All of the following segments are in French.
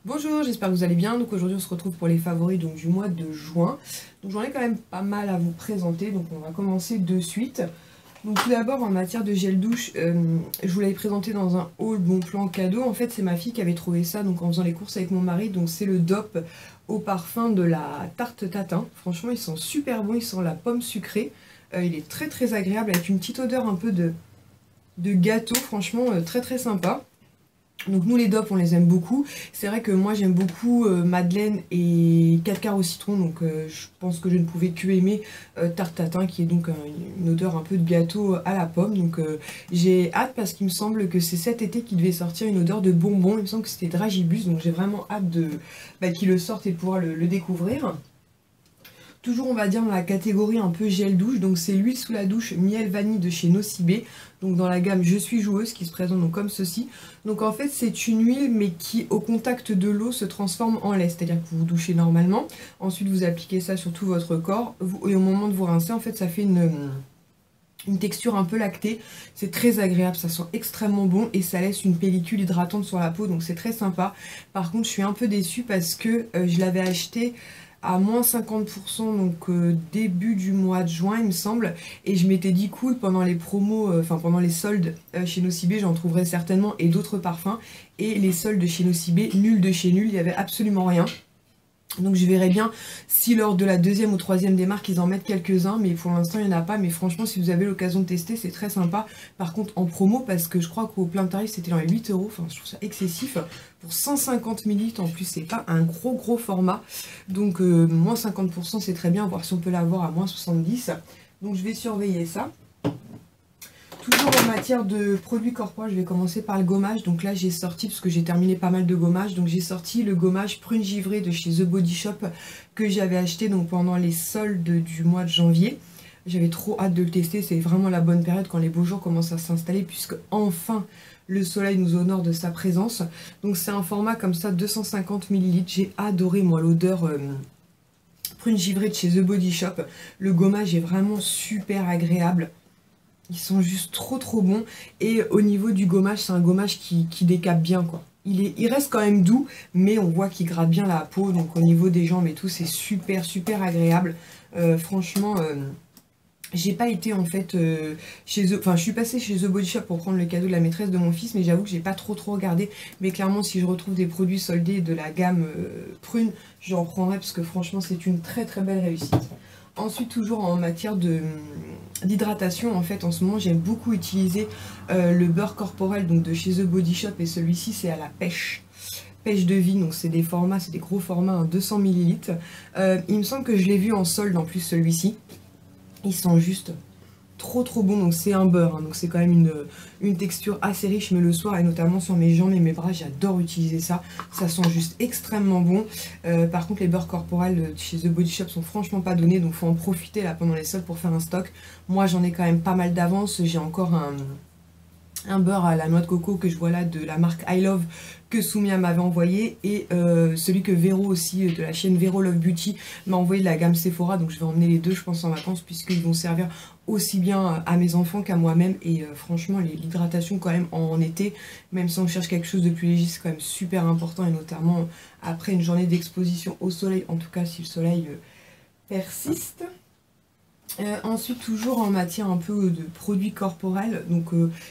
Bonjour, j'espère que vous allez bien. Donc aujourd'hui on se retrouve pour les favoris donc, du mois de juin. Donc j'en ai quand même pas mal à vous présenter, donc on va commencer de suite. Donc tout d'abord en matière de gel douche, je vous l'avais présenté dans un haul bon plan cadeau. En fait c'est ma fille qui avait trouvé ça donc en faisant les courses avec mon mari. Donc c'est le DOP au parfum de la tarte tatin. Franchement il sent super bon, il sent la pomme sucrée. Il est très très agréable avec une petite odeur un peu de gâteau, franchement très très sympa. Donc nous les DOP on les aime beaucoup. C'est vrai que moi j'aime beaucoup Madeleine et 4 quarts au citron. Donc je pense que je ne pouvais que aimer tarte tatin qui est donc une odeur un peu de gâteau à la pomme. Donc j'ai hâte parce qu'il me semble que c'est cet été qu'il devait sortir une odeur de bonbon. Il me semble que c'était Dragibus. Donc j'ai vraiment hâte qu'il le sorte et de pouvoir le découvrir. Toujours on va dire dans la catégorie un peu gel douche, donc c'est l'huile sous la douche miel vanille de chez Nocibé, donc dans la gamme Je suis joueuse qui se présente donc comme ceci. Donc en fait c'est une huile mais qui au contact de l'eau se transforme en lait, c'est-à-dire que vous vous douchez normalement, ensuite vous appliquez ça sur tout votre corps et au moment de vous rincer en fait ça fait une texture un peu lactée, c'est très agréable, ça sent extrêmement bon et ça laisse une pellicule hydratante sur la peau donc c'est très sympa. Par contre je suis un peu déçue parce que je l'avais acheté à moins 50% donc début du mois de juin il me semble, et je m'étais dit cool pendant les promos, pendant les soldes chez Nocibé j'en trouverais certainement et d'autres parfums, et les soldes chez Nocibé nul de chez nul, il n'y avait absolument rien. Donc je verrai bien si lors de la deuxième ou troisième démarque ils en mettent quelques-uns, mais pour l'instant il n'y en a pas. Mais franchement si vous avez l'occasion de tester c'est très sympa. Par contre en promo, parce que je crois qu'au plein tarif c'était dans les 8 €, enfin je trouve ça excessif. Pour 150 ml en plus c'est pas un gros format. Donc moins 50% c'est très bien, voir si on peut l'avoir à moins 70. Donc je vais surveiller ça. Toujours en matière de produits corporels, je vais commencer par le gommage. Donc là j'ai sorti, parce que j'ai terminé pas mal de gommage, donc j'ai sorti le gommage prune givrée de chez The Body Shop que j'avais acheté donc pendant les soldes du mois de janvier. J'avais trop hâte de le tester, c'est vraiment la bonne période quand les beaux jours commencent à s'installer, puisque enfin le soleil nous honore de sa présence. Donc c'est un format comme ça, 250 ml. J'ai adoré moi l'odeur prune givrée de chez The Body Shop. Le gommage est vraiment super agréable. Ils sont juste trop bons. Et au niveau du gommage, c'est un gommage qui décape bien quoi. Il reste quand même doux, mais on voit qu'il gratte bien la peau. Donc au niveau des jambes et tout, c'est super agréable. Franchement, j'ai pas été en fait chez eux. Enfin, je suis passée chez The Body Shop pour prendre le cadeau de la maîtresse de mon fils, mais j'avoue que j'ai pas trop regardé. Mais clairement, si je retrouve des produits soldés de la gamme prune, j'en prendrai parce que franchement, c'est une très belle réussite. Ensuite, toujours en matière d'hydratation, en fait, en ce moment, j'aime beaucoup utiliser le beurre corporel donc de chez The Body Shop, et celui-ci, c'est à la pêche de vie, donc c'est des formats, c'est des gros formats, 200 ml. Il me semble que je l'ai vu en solde en plus, celui-ci. Ils sont juste trop bons, donc c'est un beurre, donc c'est quand même une texture assez riche, mais le soir et notamment sur mes jambes et mes bras j'adore utiliser ça, ça sent juste extrêmement bon. Par contre les beurres corporels chez The Body Shop sont franchement pas donnés, donc faut en profiter là pendant les soldes pour faire un stock. Moi j'en ai quand même pas mal d'avance, j'ai encore un beurre à la noix de coco que je vois là de la marque I Love que Soumia m'avait envoyé, et celui que Véro aussi de la chaîne Véro Love Beauty m'a envoyé de la gamme Sephora, donc je vais emmener les deux je pense en vacances, puisqu'ils vont servir aussi bien à mes enfants qu'à moi-même, et franchement l'hydratation quand même en été, même si on cherche quelque chose de plus léger, c'est quand même super important, et notamment après une journée d'exposition au soleil, en tout cas si le soleil persiste. Ensuite toujours en matière un peu de produits corporels, donc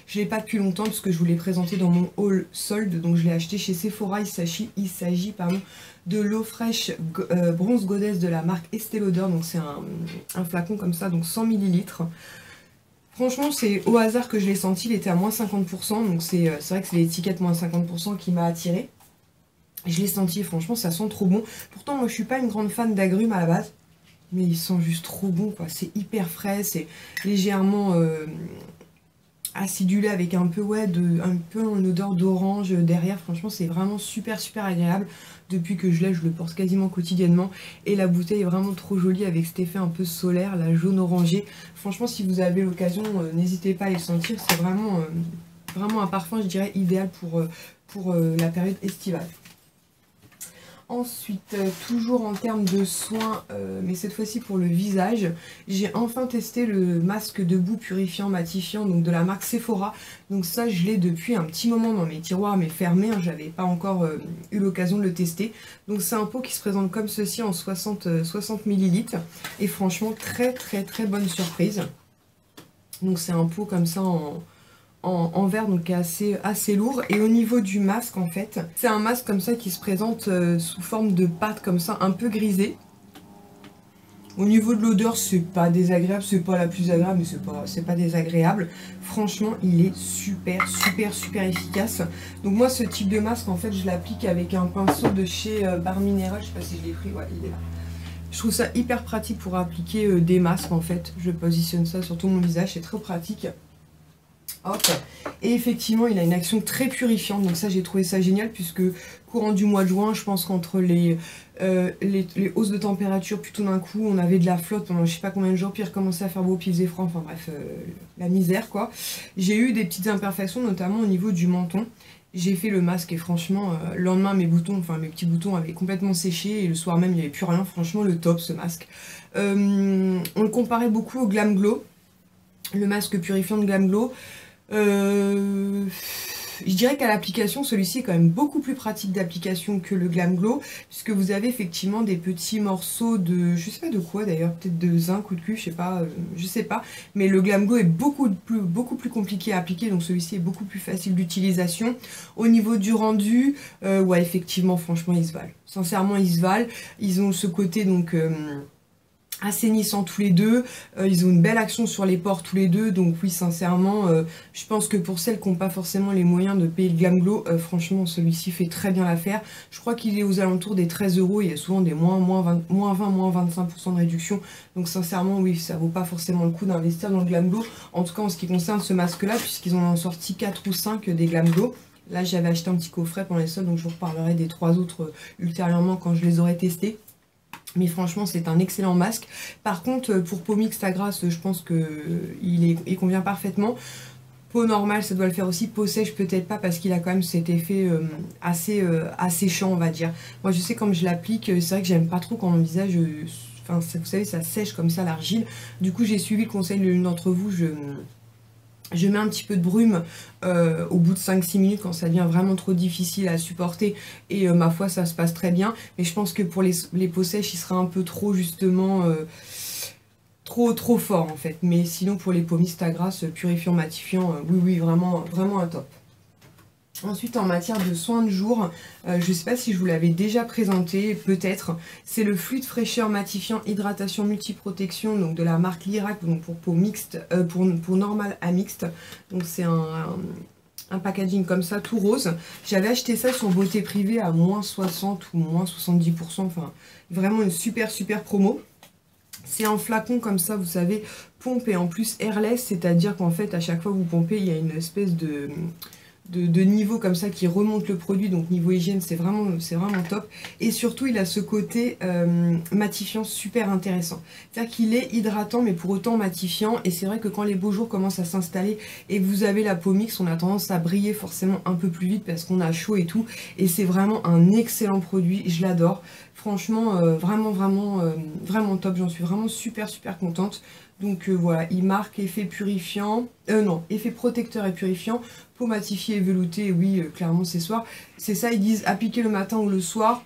je l'ai pas depuis longtemps parce que je vous l'ai présenté dans mon haul solde, donc je l'ai acheté chez Sephora. Il s'agit de l'eau fraîche bronze goddess de la marque Estée Lauder, donc c'est un flacon comme ça, donc 100 ml. Franchement c'est au hasard que je l'ai senti, il était à moins 50%, donc c'est vrai que c'est l'étiquette moins 50% qui m'a attiré. Je l'ai senti et franchement ça sent trop bon. Pourtant moi je suis pas une grande fan d'agrumes à la base, mais ils sont juste trop bons quoi, c'est hyper frais, c'est légèrement acidulé avec un peu une odeur d'orange derrière. Franchement c'est vraiment super agréable. Depuis que je l'ai, je le porte quasiment quotidiennement, et la bouteille est vraiment trop jolie avec cet effet un peu solaire, la jaune orangée. Franchement si vous avez l'occasion, n'hésitez pas à les sentir, c'est vraiment un parfum je dirais idéal pour la période estivale. Ensuite, toujours en termes de soins, mais cette fois-ci pour le visage, j'ai enfin testé le masque de boue purifiant matifiant donc de la marque Sephora. Donc ça, je l'ai depuis un petit moment dans mes tiroirs, mais fermé, hein, j'avais pas encore eu l'occasion de le tester. Donc c'est un pot qui se présente comme ceci en 60 ml et franchement très bonne surprise. Donc c'est un pot comme ça en verre, donc assez lourd. Et au niveau du masque, en fait, c'est un masque comme ça qui se présente sous forme de pâte comme ça, un peu grisée. Au niveau de l'odeur, c'est pas désagréable, c'est pas la plus agréable, mais c'est pas désagréable. Franchement, il est super efficace. Donc moi, ce type de masque, en fait, je l'applique avec un pinceau de chez Barre Minéral. Je sais pas si je l'ai pris, ouais, il est là. Je trouve ça hyper pratique pour appliquer des masques, en fait. Je positionne ça sur tout mon visage, c'est très pratique. Hop. Et effectivement, il a une action très purifiante, donc ça j'ai trouvé ça génial puisque courant du mois de juin, je pense qu'entre les hausses de température, puis tout d'un coup on avait de la flotte pendant je sais pas combien de jours, puis il recommençait à faire beau, puis il faisait froid, enfin bref, la misère quoi. J'ai eu des petites imperfections, notamment au niveau du menton. J'ai fait le masque et franchement, le lendemain mes petits boutons avaient complètement séché et le soir même il n'y avait plus rien, franchement le top ce masque. On le comparait beaucoup au Glam Glow, le masque purifiant de Glam Glow. Je dirais qu'à l'application, celui-ci est quand même beaucoup plus pratique d'application que le Glam Glow, puisque vous avez effectivement des petits morceaux de, je sais pas de quoi d'ailleurs, peut-être de zinc ou de cuivre, je sais pas, mais le Glam Glow est beaucoup plus compliqué à appliquer, donc celui-ci est beaucoup plus facile d'utilisation. Au niveau du rendu, ouais effectivement, franchement ils se valent. Sincèrement ils se valent. Ils ont ce côté donc assainissant tous les deux, ils ont une belle action sur les pores tous les deux, donc oui sincèrement je pense que pour celles qui n'ont pas forcément les moyens de payer le Glam Glow, franchement celui-ci fait très bien l'affaire. Je crois qu'il est aux alentours des 13 €, il y a souvent des moins 25% de réduction, donc sincèrement oui ça vaut pas forcément le coup d'investir dans le Glam Glow, en tout cas en ce qui concerne ce masque là, puisqu'ils en ont sorti 4 ou 5 des Glam Glow. Là j'avais acheté un petit coffret pendant les soldes, donc je vous reparlerai des 3 autres ultérieurement quand je les aurai testés. Mais franchement c'est un excellent masque. Par contre pour peau mixte à grasse, je pense qu'il convient parfaitement. Peau normale ça doit le faire aussi. Peau sèche peut-être pas parce qu'il a quand même cet effet assez asséchant on va dire. Moi je sais comme je l'applique, c'est vrai que j'aime pas trop quand mon visage, enfin vous savez ça sèche comme ça l'argile. Du coup j'ai suivi le conseil de l'une d'entre vous, je mets un petit peu de brume au bout de 5-6 minutes quand ça devient vraiment trop difficile à supporter et ma foi ça se passe très bien, mais je pense que pour les peaux sèches il sera un peu trop justement trop fort en fait, mais sinon pour les peaux mixtes à grasse, purifiant, matifiant, oui vraiment un top. Ensuite en matière de soins de jour, je ne sais pas si je vous l'avais déjà présenté, peut-être, c'est le fluide fraîcheur matifiant hydratation multiprotection donc de la marque Lirac, donc pour peau mixte, pour normale à mixte, donc c'est un packaging comme ça tout rose. J'avais acheté ça sur Beauté Privée à moins 60 ou moins 70%, enfin vraiment une super promo. C'est un flacon comme ça, vous savez, pompe et en plus airless, c'est-à-dire qu'en fait à chaque fois que vous pompez il y a une espèce de niveau comme ça qui remonte le produit, donc niveau hygiène c'est vraiment top, et surtout il a ce côté matifiant super intéressant, c'est-à-dire qu'il est hydratant mais pour autant matifiant, et c'est vrai que quand les beaux jours commencent à s'installer et que vous avez la peau mixte, on a tendance à briller forcément un peu plus vite parce qu'on a chaud et tout, et c'est vraiment un excellent produit, je l'adore, franchement vraiment top, j'en suis vraiment super contente. Donc voilà, il marque effet purifiant, effet protecteur et purifiant, peau matifiée et veloutée, oui, clairement c'est ça, ils disent appliquer le matin ou le soir.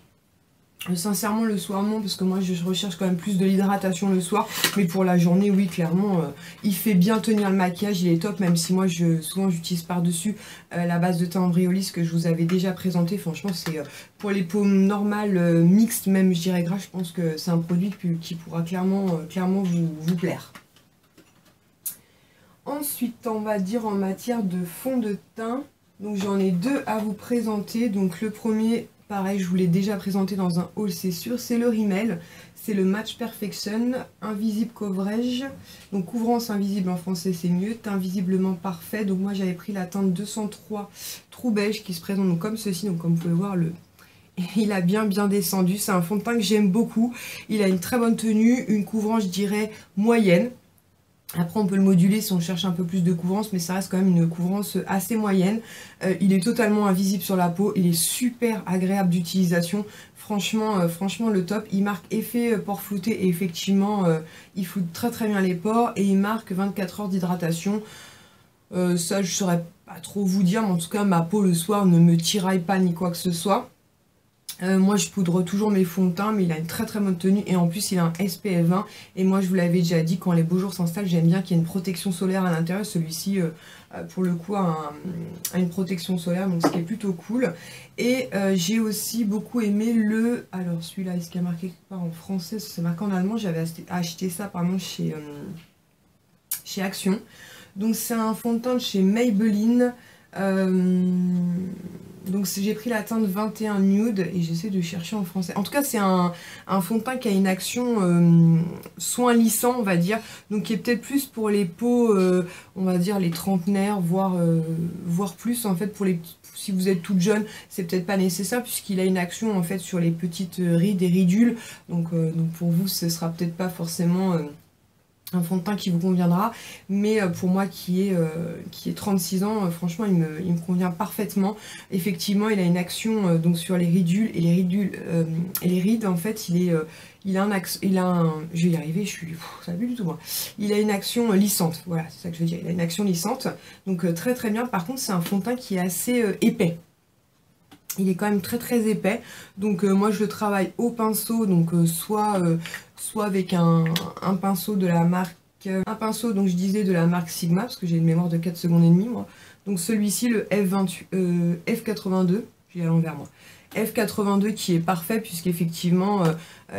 Sincèrement le soir non, parce que moi je recherche quand même plus de l'hydratation le soir, mais pour la journée oui clairement il fait bien tenir le maquillage, il est top, même si moi souvent j'utilise par dessus la base de teint Embryolis que je vous avais déjà présenté. Franchement c'est pour les peaux normales, mixtes même je dirais gras, je pense que c'est un produit qui pourra clairement vous plaire. Ensuite on va dire en matière de fond de teint, donc j'en ai deux à vous présenter. Donc le premier, pareil, je vous l'ai déjà présenté dans un haul, c'est sûr, c'est le Rimmel. C'est le Match Perfection Invisible Coverage. Donc couvrance invisible en français, c'est mieux. Teint visiblement parfait. Donc moi j'avais pris la teinte 203 True Beige qui se présente donc comme ceci. Donc comme vous pouvez voir, il a bien descendu. C'est un fond de teint que j'aime beaucoup. Il a une très bonne tenue, une couvrance, je dirais, moyenne. Après on peut le moduler si on cherche un peu plus de couvrance, mais ça reste quand même une couvrance assez moyenne. Il est totalement invisible sur la peau, il est super agréable d'utilisation. Franchement le top. Il marque effet pores floutés et effectivement il floute très très bien les pores. Et il marque 24 heures d'hydratation. Ça je saurais pas trop vous dire, mais en tout cas ma peau le soir ne me tiraille pas ni quoi que ce soit. Moi je poudre toujours mes fonds de teint, mais il a une très très bonne tenue et en plus il a un SPF 20. Et moi je vous l'avais déjà dit, quand les beaux jours s'installent, j'aime bien qu'il y ait une protection solaire à l'intérieur. Celui-ci pour le coup a une protection solaire, donc ce qui est plutôt cool. Et j'ai aussi beaucoup aimé le... Alors celui-là, est-ce qu'il y a marqué quelque part en français? C'est marqué en allemand. J'avais acheté ça pardon chez Action. Donc c'est un fond de teint de chez Maybelline. Donc j'ai pris la teinte 21 Nude et j'essaie de chercher en français. En tout cas c'est un fond de teint qui a une action soin lissant, on va dire. Donc qui est peut-être plus pour les peaux, on va dire les trentenaires, voire plus en fait. Si vous êtes toute jeune, c'est peut-être pas nécessaire puisqu'il a une action en fait sur les petites rides et ridules. Donc pour vous ce sera peut-être pas forcément... un fond de teint qui vous conviendra, mais pour moi qui ai 36 ans, franchement il me convient parfaitement. Effectivement il a une action donc sur les ridules et les rides en fait je vais y arriver, ça va plus du tout moi. Il a une action lissante, voilà c'est ça que je veux dire, il a une action lissante, donc très très bien. Par contre c'est un fond de teint qui est assez épais. Il est quand même très très épais, donc moi je le travaille au pinceau, donc soit avec un pinceau de la marque, donc je disais de la marque Sigma, parce que j'ai une mémoire de 4 secondes et demie moi. Donc celui-ci, le F82, j'ai à l'envers moi. F82 qui est parfait puisqu'effectivement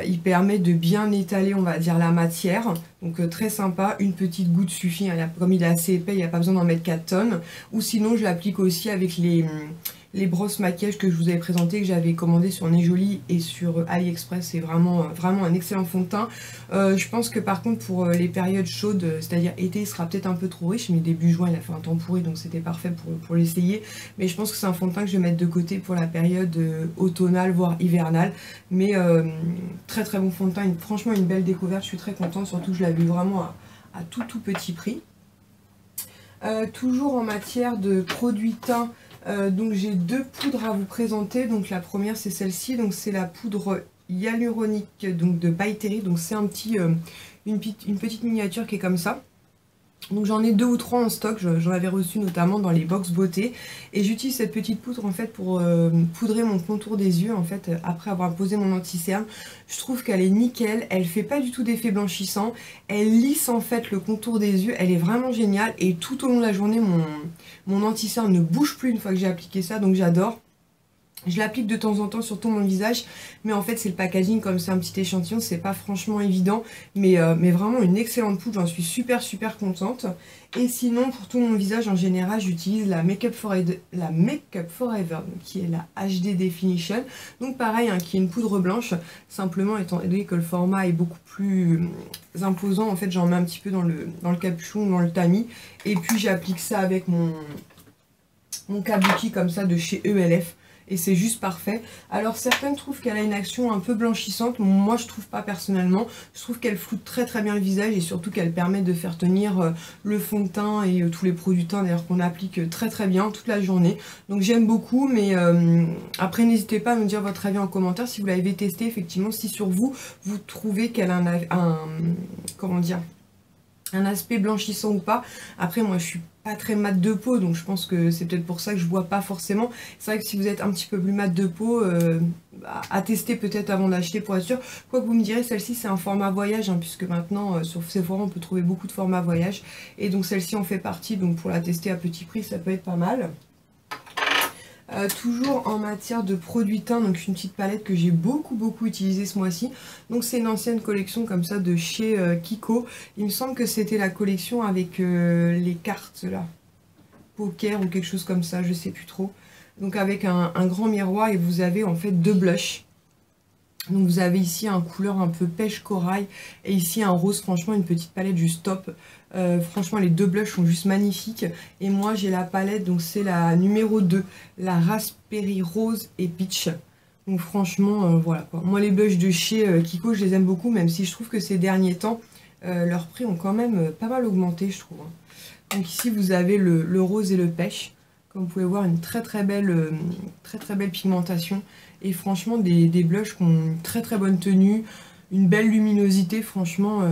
il permet de bien étaler on va dire la matière, donc très sympa, une petite goutte suffit, hein, comme il est assez épais il n'y a pas besoin d'en mettre 4 tonnes, ou sinon je l'applique aussi avec les brosses maquillage que je vous avais présenté, que j'avais commandé sur Nejoli et sur AliExpress. C'est vraiment un excellent fond de teint. Je pense que par contre pour les périodes chaudes, c'est-à-dire été, il sera peut-être un peu trop riche, mais début juin il a fait un temps pourri donc c'était parfait pour l'essayer. Mais je pense que c'est un fond de teint que je vais mettre de côté pour la période automnale voire hivernale. Mais très très bon fond de teint, franchement une belle découverte, je suis très contente, surtout que je l'ai vu vraiment à tout petit prix. Toujours en matière de produits teints, donc j'ai deux poudres à vous présenter. Donc la première c'est celle-ci, donc c'est la poudre hyaluronique donc de By Terry. Donc c'est une petite miniature qui est comme ça. Donc j'en ai 2 ou 3 en stock, j'en avais reçu notamment dans les box beauté. Et j'utilise cette petite poudre en fait pour poudrer mon contour des yeux en fait après avoir posé mon anti-cerne. Je trouve qu'elle est nickel, elle fait pas du tout d'effet blanchissant, elle lisse en fait le contour des yeux, elle est vraiment géniale. Et tout au long de la journée mon anti-cerne ne bouge plus une fois que j'ai appliqué ça, donc j'adore. Je l'applique de temps en temps sur tout mon visage, mais en fait c'est le packaging, comme c'est un petit échantillon, c'est pas franchement évident, mais vraiment une excellente poudre, j'en suis super contente. Et sinon pour tout mon visage en général j'utilise la Make Up Forever, donc, qui est la HD Definition, donc pareil hein, qui est une poudre blanche, simplement étant donné que le format est beaucoup plus imposant, en fait j'en mets un petit peu dans le capuchon ou dans le tamis, et puis j'applique ça avec mon kabuki comme ça de chez ELF. Et c'est juste parfait. Alors certaines trouvent qu'elle a une action un peu blanchissante. Moi je trouve pas personnellement. Je trouve qu'elle floute très bien le visage et surtout qu'elle permet de faire tenir le fond de teint et tous les produits teint d'ailleurs qu'on applique très bien toute la journée. Donc j'aime beaucoup, mais après n'hésitez pas à me dire votre avis en commentaire si vous l'avez testé effectivement, si sur vous trouvez qu'elle a un aspect blanchissant ou pas. Après moi je suis pas très mat de peau, donc je pense que c'est peut-être pour ça que je vois pas forcément. C'est vrai que si vous êtes un petit peu plus mat de peau, à tester peut-être avant d'acheter pour être sûr. Quoi que vous me direz, celle-ci c'est un format voyage, hein, puisque maintenant sur Sephora on peut trouver beaucoup de formats voyage, et donc celle-ci en fait partie, donc pour la tester à petit prix ça peut être pas mal. Toujours en matière de produits teints, donc une petite palette que j'ai beaucoup utilisée ce mois-ci. Donc c'est une ancienne collection comme ça de chez Kiko. Il me semble que c'était la collection avec les cartes là, poker ou quelque chose comme ça, je sais plus trop. Donc avec un grand miroir et vous avez en fait 2 blushs. Donc vous avez ici un couleur un peu pêche corail et ici un rose, franchement une petite palette juste top. Franchement les 2 blushs sont juste magnifiques. Et moi j'ai la palette, donc c'est la numéro 2, la Raspberry Rose et Peach. Donc franchement voilà quoi. Moi les blushs de chez Kiko je les aime beaucoup, même si je trouve que ces derniers temps leurs prix ont quand même pas mal augmenté, je trouve. Donc ici vous avez le rose et le pêche. Comme vous pouvez voir, une très belle pigmentation. Et franchement, des blushs qui ont une très bonne tenue, une belle luminosité. Franchement,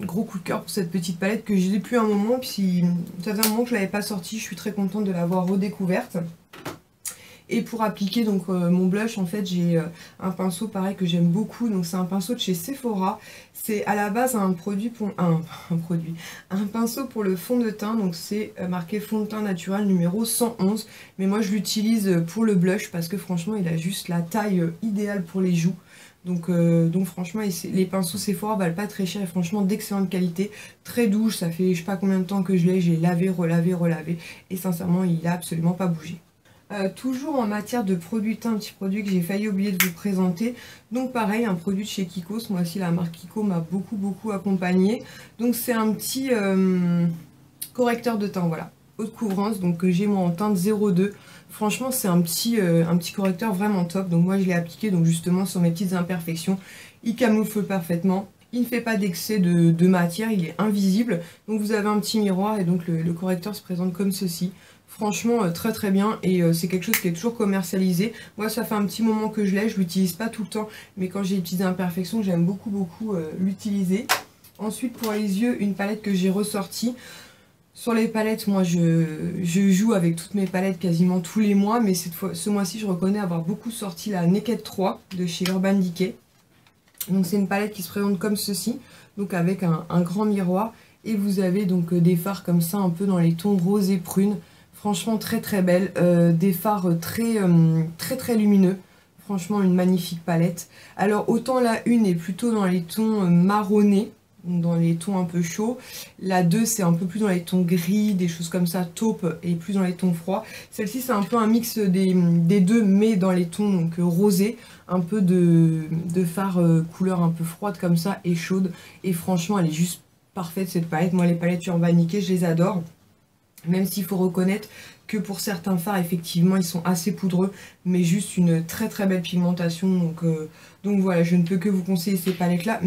gros coup de cœur pour cette petite palette que j'ai depuis un moment. Puis ça faisait un moment que je ne l'avais pas sortie, je suis très contente de l'avoir redécouverte. Et pour appliquer donc mon blush, en fait j'ai un pinceau pareil que j'aime beaucoup. Donc c'est un pinceau de chez Sephora. C'est à la base un produit pour un pinceau pour le fond de teint. Donc c'est marqué fond de teint naturel numéro 111. Mais moi je l'utilise pour le blush parce que franchement il a juste la taille idéale pour les joues. Donc franchement les pinceaux Sephora valent pas très cher et franchement d'excellente qualité, très doux. Ça fait je sais pas combien de temps que je l'ai, j'ai lavé, relavé et sincèrement il a absolument pas bougé. Toujours en matière de produit teint, un petit produit que j'ai failli oublier de vous présenter. Donc pareil, un produit de chez Kiko. Ce mois-ci, la marque Kiko m'a beaucoup accompagné. Donc c'est un petit correcteur de teint, voilà, haute couvrance. Donc que j'ai moi en teinte 02. Franchement, c'est un petit correcteur vraiment top. Donc moi, je l'ai appliqué donc justement sur mes petites imperfections. Il camoufle parfaitement. Il ne fait pas d'excès de matière, il est invisible. Donc vous avez un petit miroir et donc le correcteur se présente comme ceci. Franchement très bien et c'est quelque chose qui est toujours commercialisé. Moi ça fait un petit moment que je l'ai, je l'utilise pas tout le temps, mais quand j'ai des petites imperfections j'aime beaucoup l'utiliser. Ensuite pour les yeux, une palette que j'ai ressortie. Sur les palettes, moi je joue avec toutes mes palettes quasiment tous les mois, mais ce mois-ci je reconnais avoir beaucoup sorti la Naked 3 de chez Urban Decay. Donc c'est une palette qui se présente comme ceci, donc avec un grand miroir, et vous avez donc des fards comme ça un peu dans les tons rose et prune. Franchement très belle, des fards très lumineux. Franchement une magnifique palette. Alors autant la une est plutôt dans les tons marronnés, dans les tons un peu chauds. La 2 c'est un peu plus dans les tons gris, des choses comme ça, taupe, et plus dans les tons froids. Celle-ci c'est un peu un mix des deux, mais dans les tons donc rosés. Un peu de fard couleur un peu froide comme ça et chaude. Et franchement elle est juste parfaite cette palette. Moi les palettes Urban Decay je les adore. Même s'il faut reconnaître que pour certains fards, effectivement, ils sont assez poudreux, mais juste une très belle pigmentation. Donc voilà, je ne peux que vous conseiller ces palettes-là.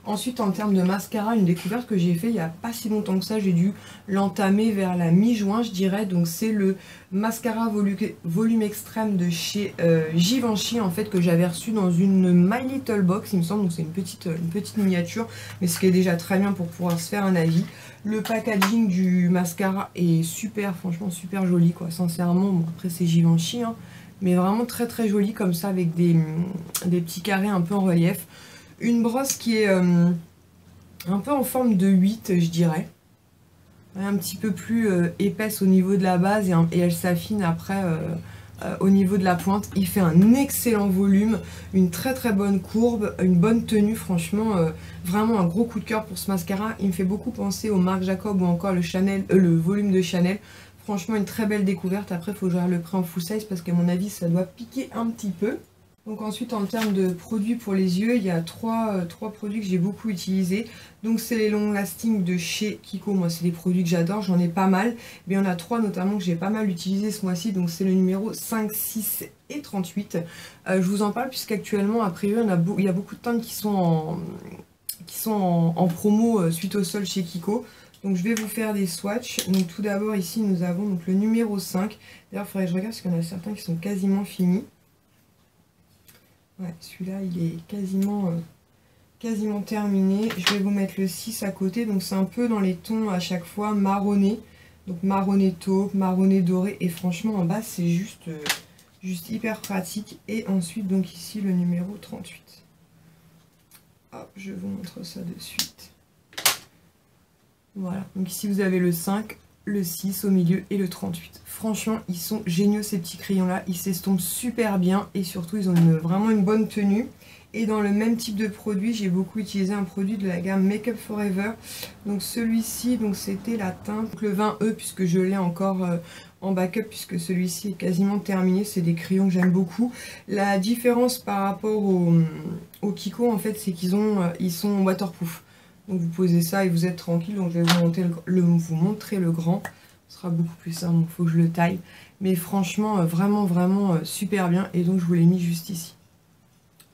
Ensuite, en termes de mascara, une découverte que j'ai fait il n'y a pas si longtemps que ça, j'ai dû l'entamer vers la mi-juin, je dirais. Donc c'est le mascara volume extrême de chez Givenchy, en fait, que j'avais reçu dans une My Little Box, il me semble. Donc c'est une petite miniature, mais ce qui est déjà très bien pour pouvoir se faire un avis. Le packaging du mascara est super, franchement super joli, quoi. Sincèrement, bon, après c'est Givenchy, hein, mais vraiment très joli comme ça, avec des petits carrés un peu en relief. Une brosse qui est un peu en forme de 8, je dirais. Un petit peu plus épaisse au niveau de la base et elle s'affine après au niveau de la pointe. Il fait un excellent volume, une très bonne courbe, une bonne tenue. Franchement, vraiment un gros coup de cœur pour ce mascara. Il me fait beaucoup penser au Marc Jacob ou encore le volume de Chanel. Franchement, une très belle découverte. Après, il faut que je regarde le prix en full size parce qu'à mon avis, ça doit piquer un petit peu. Donc ensuite, en termes de produits pour les yeux, il y a trois produits que j'ai beaucoup utilisés. Donc c'est les long lasting de chez Kiko. Moi, c'est des produits que j'adore, j'en ai pas mal. Mais il y en a 3 notamment que j'ai pas mal utilisé ce mois-ci. Donc c'est le numéro 5, 6 et 38. Je vous en parle puisqu'actuellement, après eux, il y a beaucoup de teintes qui sont en promo suite au solde chez Kiko. Donc je vais vous faire des swatchs. Donc tout d'abord ici, nous avons donc le numéro 5. D'ailleurs, il faudrait que je regarde parce qu'il y en a certains qui sont quasiment finis. Ouais, celui-là il est quasiment terminé. Je vais vous mettre le 6 à côté. Donc c'est un peu dans les tons à chaque fois marronné. Donc marronné taupe, marronné doré. Et franchement en bas c'est juste hyper pratique. Et ensuite donc ici le numéro 38. Hop, je vous montre ça de suite. Voilà, donc ici vous avez le 5, le 6 au milieu et le 38. Franchement, ils sont géniaux ces petits crayons-là. Ils s'estompent super bien et surtout, ils ont vraiment une bonne tenue. Et dans le même type de produit, j'ai beaucoup utilisé un produit de la gamme Make Up For Ever. Donc celui-ci, c'était la teinte le 20E puisque je l'ai encore en backup puisque celui-ci est quasiment terminé. C'est des crayons que j'aime beaucoup. La différence par rapport au Kiko, en fait, c'est ils sont waterproof. Donc vous posez ça et vous êtes tranquille. Donc je vais vous montrer le grand. Ce sera beaucoup plus simple, donc il faut que je le taille. Mais franchement, vraiment super bien. Et donc je vous l'ai mis juste ici.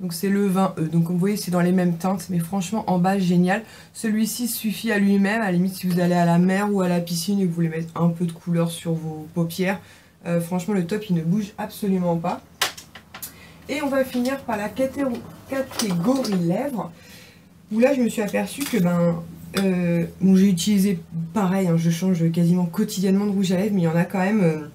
Donc c'est le 20E. Donc comme vous voyez, c'est dans les mêmes teintes, mais franchement en bas génial. Celui-ci suffit à lui-même, à la limite si vous allez à la mer ou à la piscine et que vous voulez mettre un peu de couleur sur vos paupières. Franchement le top il ne bouge absolument pas. Et on va finir par la catégorie lèvres, où là je me suis aperçue que bon, j'ai utilisé pareil, hein, je change quasiment quotidiennement de rouge à lèvres, mais il y en a quand même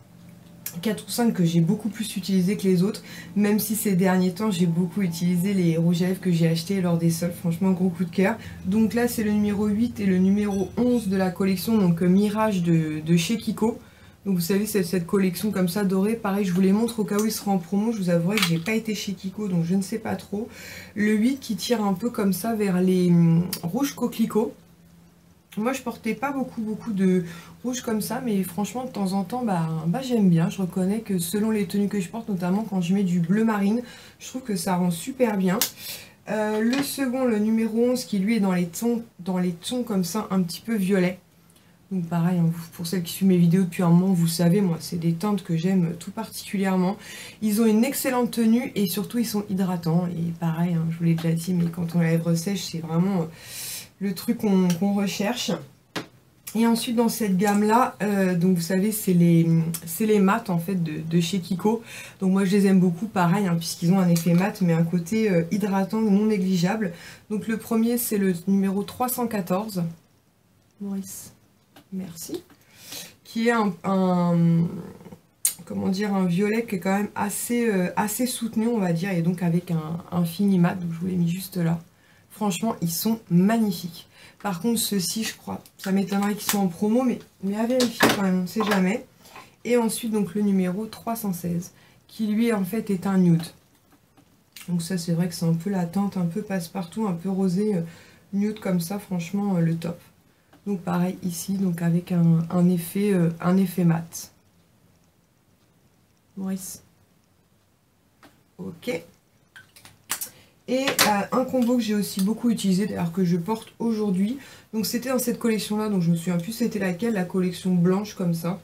4 ou 5 que j'ai beaucoup plus utilisé que les autres, même si ces derniers temps j'ai beaucoup utilisé les rouges à lèvres que j'ai achetés lors des soldes, franchement gros coup de cœur. Donc là c'est le numéro 8 et le numéro 11 de la collection, donc Mirage de chez Kiko. Donc vous savez cette collection comme ça dorée, pareil je vous les montre au cas où il sera en promo, je vous avouerai que j'ai pas été chez Kiko donc je ne sais pas trop. Le 8 qui tire un peu comme ça vers les rouges coquelicots. Moi je portais pas beaucoup de rouge comme ça, mais franchement de temps en temps j'aime bien. Je reconnais que selon les tenues que je porte, notamment quand je mets du bleu marine, je trouve que ça rend super bien. Le second, le numéro 11 qui lui est dans les tons comme ça un petit peu violet. Donc pareil, hein, pour celles qui suivent mes vidéos depuis un moment, vous savez, moi c'est des teintes que j'aime tout particulièrement. Ils ont une excellente tenue et surtout ils sont hydratants. Et pareil, hein, je vous l'ai déjà dit, mais quand on a les lèvres sèches, c'est vraiment le truc qu'on recherche. Et ensuite dans cette gamme là, donc vous savez c'est les mat en fait de chez Kiko. Donc moi je les aime beaucoup, pareil, hein, puisqu'ils ont un effet mat mais un côté hydratant non négligeable. Donc le premier c'est le numéro 314. Maurice. Merci. Qui est comment dire, un violet qui est quand même assez soutenu on va dire, et donc avec un fini mat, donc je vous l'ai mis juste là. Franchement ils sont magnifiques. Par contre ceux-ci je crois, ça m'étonnerait qu'ils soient en promo, mais à vérifier quand même, on ne sait jamais. Et ensuite donc le numéro 316 qui lui en fait est un nude. Donc ça c'est vrai que c'est un peu la teinte un peu passe-partout, un peu rosé, nude comme ça, franchement le top. Donc pareil ici, donc avec un effet mat. Maurice. Ok. Et un combo que j'ai aussi beaucoup utilisé, d'ailleurs que je porte aujourd'hui. Donc c'était dans cette collection là, donc je me souviens plus c'était laquelle, la collection blanche comme ça.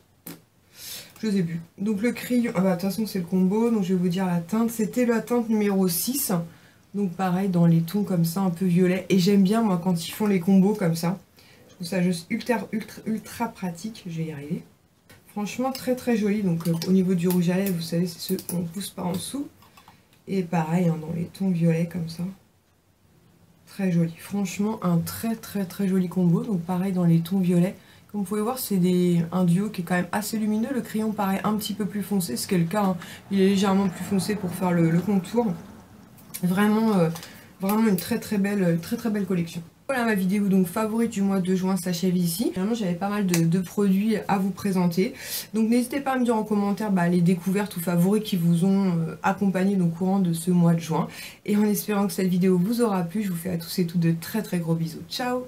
Je sais plus. Donc le crayon, de toute façon c'est le combo, donc je vais vous dire la teinte. C'était la teinte numéro 6. Donc pareil dans les tons comme ça, un peu violet. Et j'aime bien moi quand ils font les combos comme ça. Ça juste ultra pratique, je vais y arriver. Franchement très joli. Donc au niveau du rouge à lèvres, vous savez, c'est ceux qu'on pousse par en dessous. Et pareil, hein, dans les tons violets comme ça. Très joli. Franchement, un très joli combo. Donc pareil dans les tons violets. Comme vous pouvez voir, c'est un duo qui est quand même assez lumineux. Le crayon paraît un petit peu plus foncé, ce qui est le cas. Hein. Il est légèrement plus foncé pour faire le contour. Vraiment une très belle collection. Voilà, ma vidéo donc favorite du mois de juin s'achève ici. Vraiment j'avais pas mal de produits à vous présenter. Donc n'hésitez pas à me dire en commentaire les découvertes ou favoris qui vous ont accompagné au courant de ce mois de juin. Et en espérant que cette vidéo vous aura plu, je vous fais à tous et toutes de très gros bisous. Ciao!